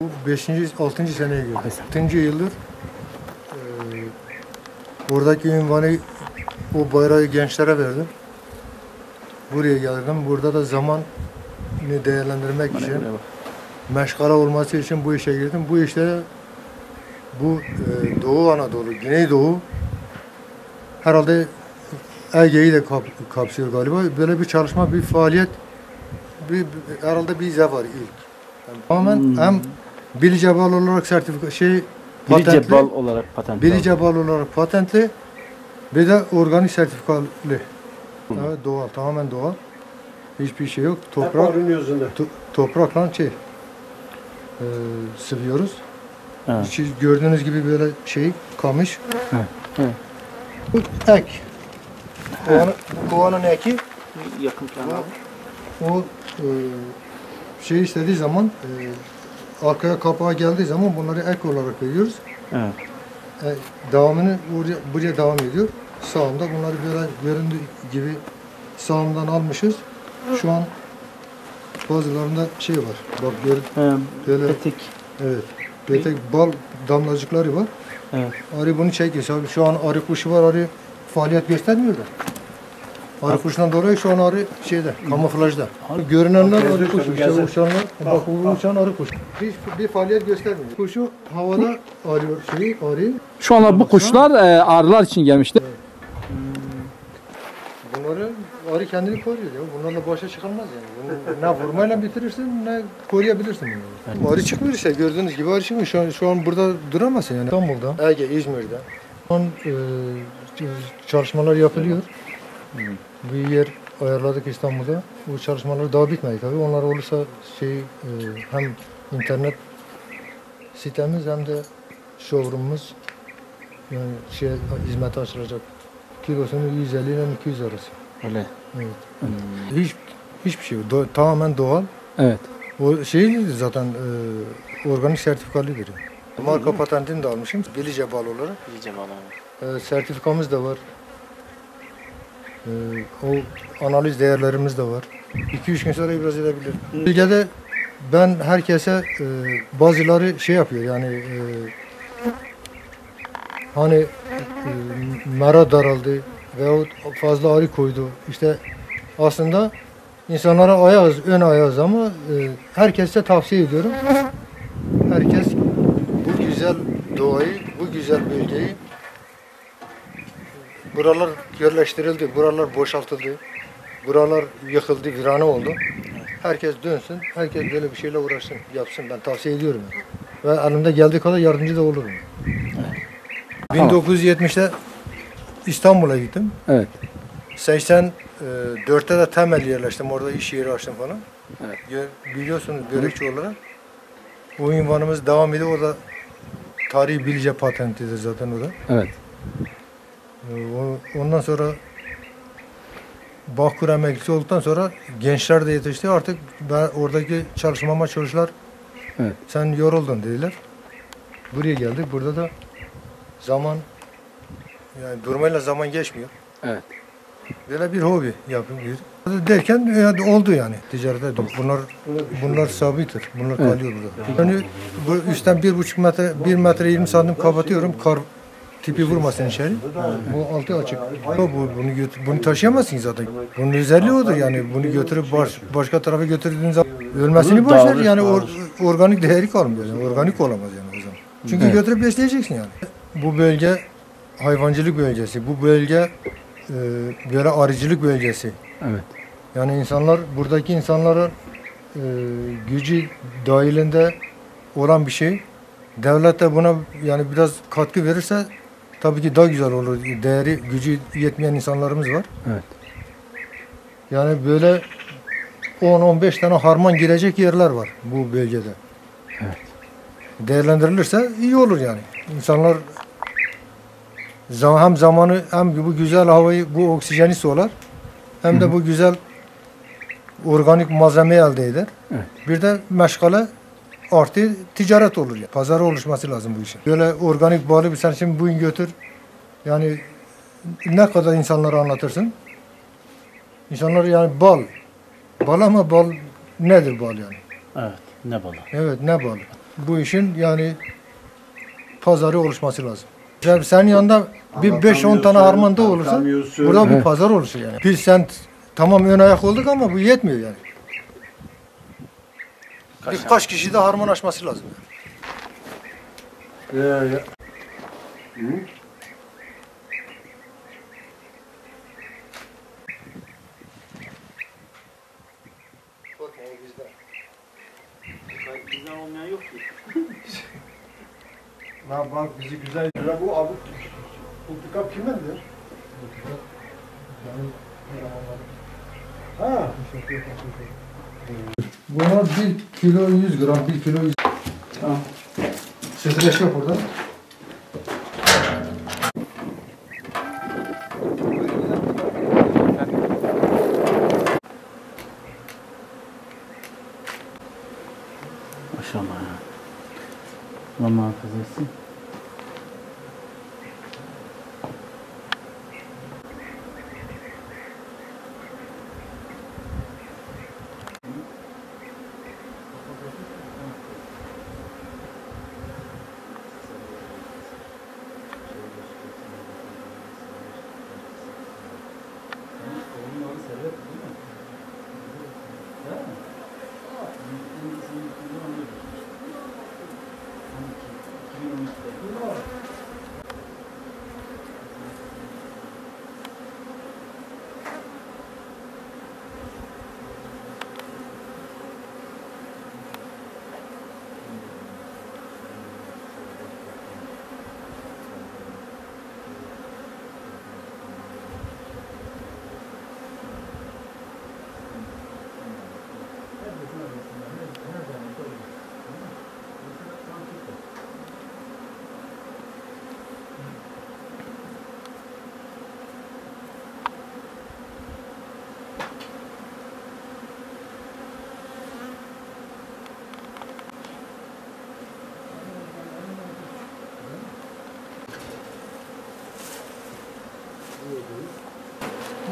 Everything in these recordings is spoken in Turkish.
Bu 5. 6. seneye girdi. 6. yıldır buradaki ünvanı, o bayrağı gençlere verdim. Buraya geldim. Burada da zamanı değerlendirmek için, meşgale olması için bu işe girdim. Bu işte bu Doğu Anadolu, Güneydoğu herhalde Ege'yi de kapsıyor galiba. Böyle bir çalışma, bir faaliyet, herhalde bizde var ilk. Tamamen hem Bilicebal olarak patentli, Bilicebal olarak patentli, bir de organik sertifikalı. Evet, doğal, tamamen doğal. Hiçbir şey yok. Toprakla sıvıyoruz. Evet. Gördüğünüz gibi böyle kamış. Evet. Evet. Bu ek. Kovanın eki. Yakın plana. O istediği zaman arkaya kapağı geldiği zaman bunları ek olarak veriyoruz. Evet. Devamını buraya devam ediyor. Sağımda bunları böyle göründüğü gibi sağımdan almışız. Şu an bazılarında var. Bak böyle petek. Evet. Petek bal damlacıkları var. Evet. Arı bunu çekiyor. Şu an arı kuşu var. Arı faaliyet göstermiyor da. Arı kuşundan dolayı şu an arı kamuflajda. Görünenler arı kuşu. Uçanlar, bak uçan arı kuşu. Bir faaliyet göstermiyor. Kuşu havada arıyor arıyı. Şu anda bu kuşlar arılar için gelmişti. Evet. Bunları arı kendini koruyor ya. Bunlarla başa çıkılmaz yani. Bunu ne vurmayla bitirirsin ne koruyabilirsin bunları. Evet. Arı çıkmıyor işte, gördüğünüz gibi arı çıkmıyor. Şu an burada duramazsın yani. İstanbul'da, Ege, İzmir'de. Şu an çalışmalar yapılıyor. Bir yer ayarladık İstanbul'da. Bu çalışmalar daha bitmedi tabii. Onlar olursa hem internet sitemiz hem de showroom'umuz yani hizmete açılacak. Kilosunu 150 ile 200 arası. Öyle. Evet. Hiçbir şey yok. Tamamen doğal. Evet. O zaten organik sertifikalıydır. Yani. Marka patentini de almışım. Bilicebal olarak. Sertifikamız da var. O analiz değerlerimiz de var. 2-3 gün sonra ibraz edebilirim. Bilgede ben herkese bazıları yapıyor yani hani mera daraldı veyahut fazla arı koydu. İşte aslında insanlara ön ayağız ama herkese tavsiye ediyorum. Herkes bu güzel doğayı, bu güzel bölgeyi, buralar yerleştirildi, buralar boşaltıldı, buralar yıkıldı, virane oldu. Herkes dönsün, herkes böyle bir şeyle uğraşsın, yapsın. Ben tavsiye ediyorum. Ve elimde geldiği kadar yardımcı da olurum. Evet. 1970'te İstanbul'a gittim. Evet. 84'te de temel yerleştim. Orada iş yeri açtım falan. Evet. Biliyorsunuz börekçi olarak. O ünvanımız devam ediyor. O da tarihi Bilice patentidir zaten o da. Evet. Ondan sonra Bağkur emeklisi olduktan sonra gençler de yetişti. Artık oradaki çocuklar sen yoruldun dediler. Buraya geldik. Burada da zaman yani durmayla zaman geçmiyor. Evet. Böyle bir hobi yapıyor. Derken oldu yani ticarete. Bunlar sabittir. Bunlar kalıyor burada. Yani bu üstten 1,5 metre, 1 metre 20 santim kapatıyorum. Kar tipi vurmasın içeri. Bu altı açık. Bunu taşıyamazsın zaten. Bunun özelliği odur yani. Bunu götürüp başka tarafa götürdüğün zaman ölmesini boşver yani organik değeri kalmıyor. Yani. Organik olamaz yani o zaman. Çünkü götürüp besleyeceksin yani. Bu bölge hayvancılık bölgesi. Bu bölge böyle arıcılık bölgesi. Evet. Yani buradaki insanların gücü dahilinde olan bir şey. Devlet de buna yani biraz katkı verirse tabii ki daha güzel olur. Gücü yetmeyen insanlarımız var. Evet. Yani böyle 10-15 tane harman girecek yerler var bu bölgede. Evet. Değerlendirilirse iyi olur yani. İnsanlar hem zamanı hem bu güzel havayı, bu oksijeni solar hem de bu güzel organik malzemeyi elde eder. Evet. Bir de meşgale artı ticaret olur ya. Pazarı oluşması lazım bu işin. Böyle organik balı sen şimdi bugün götür. Yani ne kadar insanlara anlatırsın? İnsanlar yani bal. Bal ama bal nedir bal yani? Evet. Ne balı? Evet ne balı? bu işin yani pazarı oluşması lazım. Yani senin yanında bir 5-10 tane harman da olursa atamıyorsun. burada bir Evet. pazar oluşur yani. Biz sen tamam ön ayak olduk ama bu yetmiyor yani. Birkaç kişi de harmanlaşması lazım. Ya. Hı? Bizden olmayan yok ki. Lan bak bizi güzel. Ya bu abi bu pikap kimindir? Ha. Buna 1 kilo 100 gram, 1 kilo 100 Tamam. streç yap burada. Maşallah ya. Allah muhafaza etsin.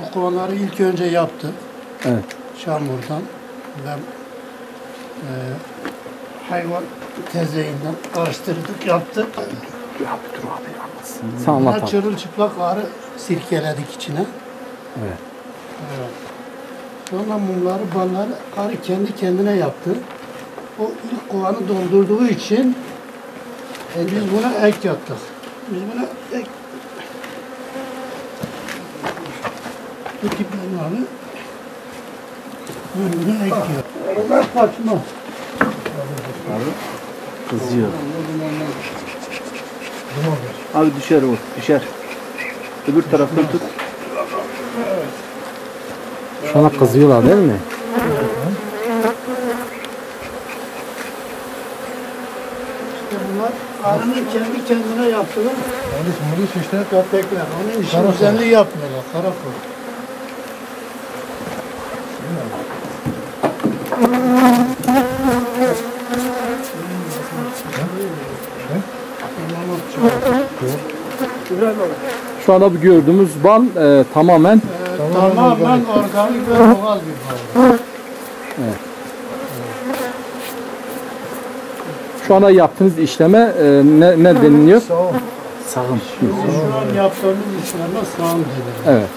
Bu kovanları ilk önce yaptık. Evet. Çamurdan ve hayvan tezeyinden araştırdık, yaptık. Sen anlat Buna abi. çırılçıplak arı sirkeledik içine. Evet. Evet. Sonra mumları, balları arı kendi kendine yaptı. O ilk kovanı doldurduğu için biz buna ek yaptık. Biz buna ek bu tip mumları buna ek yaptık. Arılar kaçmaz. Kızıyor. Abi düşer o. Düşer. Öbür taraftan tut. Şu an kızıyorlar değil mi? İşte bunlar arının kendi kendine yaptığı Polis işte köpekler. Onun işin Karakol. özelliği yapmıyorlar. Karakol. Şu anda bu gördüğümüz bal tamamen Tamamen organik ve doğal bir bal. şu anda yaptığınız işleme ne deniliyor? Sağ ol. Sağım. Şu an yaptığımız işleme sağım denir. Evet.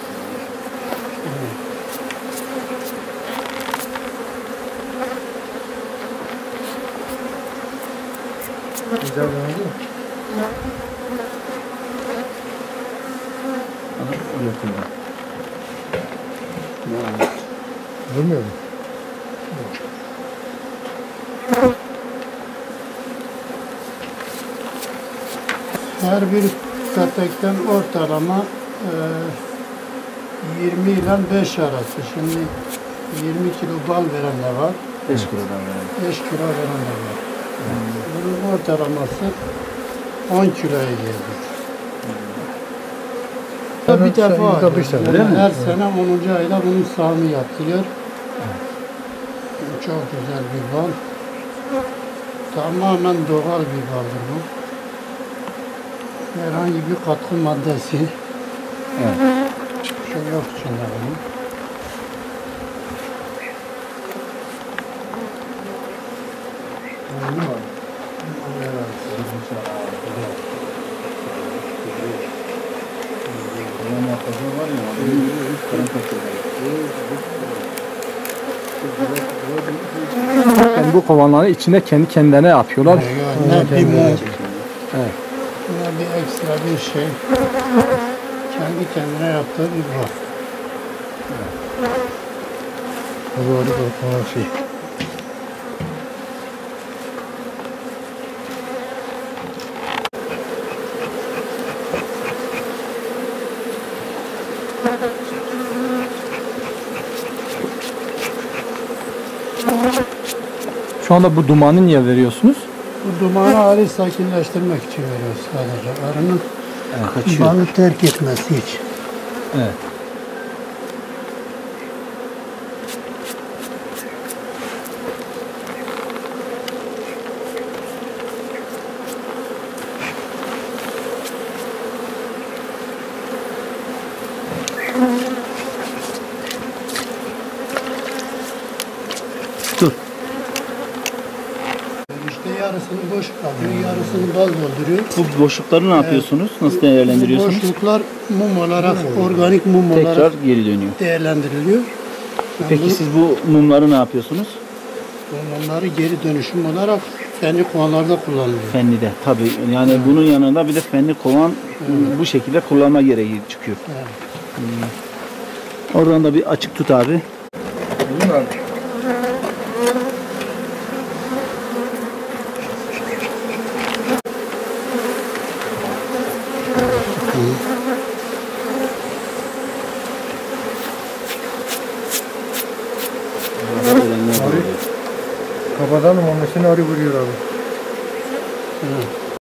Güzel oldu mu? Bilmiyorum. Her bir köpekten ortalama 20 ile 5 arası. Şimdi 20 kilo bal veren de var. 5 kilodan yani. 5 kilo veren de var. Bunun ortalaması 10 kiloya geldi. Bir defa Yılda bir sene, yani değil mi? her sene 10. ayda bunun sağımı yapılıyor. Çok güzel bir bal. Tamamen doğal bir baldır bu. Herhangi bir katkı maddesi şey yok içinde bunun. Oldu mu? Yani bu kovanları içinde kendi kendilerine yapıyorlar. Ne bir mum, Evet. ne bir ekstra bir şey. Kendi kendine yaptığı bir var. Bu arada falan şey. Şu anda bu dumanı niye veriyorsunuz? Bu dumanı arıyı sakinleştirmek için veriyoruz sadece. Arının Kaçıyor. balı terk etmesi için. Evet. Dur. İşte yarısını boş kalıyor, yarısını bal dolduruyor. Bu boşlukları ne yapıyorsunuz? Nasıl Bu değerlendiriyorsunuz? boşluklar mum olarak, organik mum Tekrar olarak geri dönüyor. değerlendiriliyor. Yani Peki siz bu mumları ne yapıyorsunuz? mumları geri dönüşüm olarak fenli kovanlarda kullanılıyor. Fenli'de tabii. Yani bunun yanında bir de fenli kovan bu şekilde kullanma gereği çıkıyor. Evet. Oradan da bir açık tut abi. Kafadan mamasını arı vuruyor abi. Evet.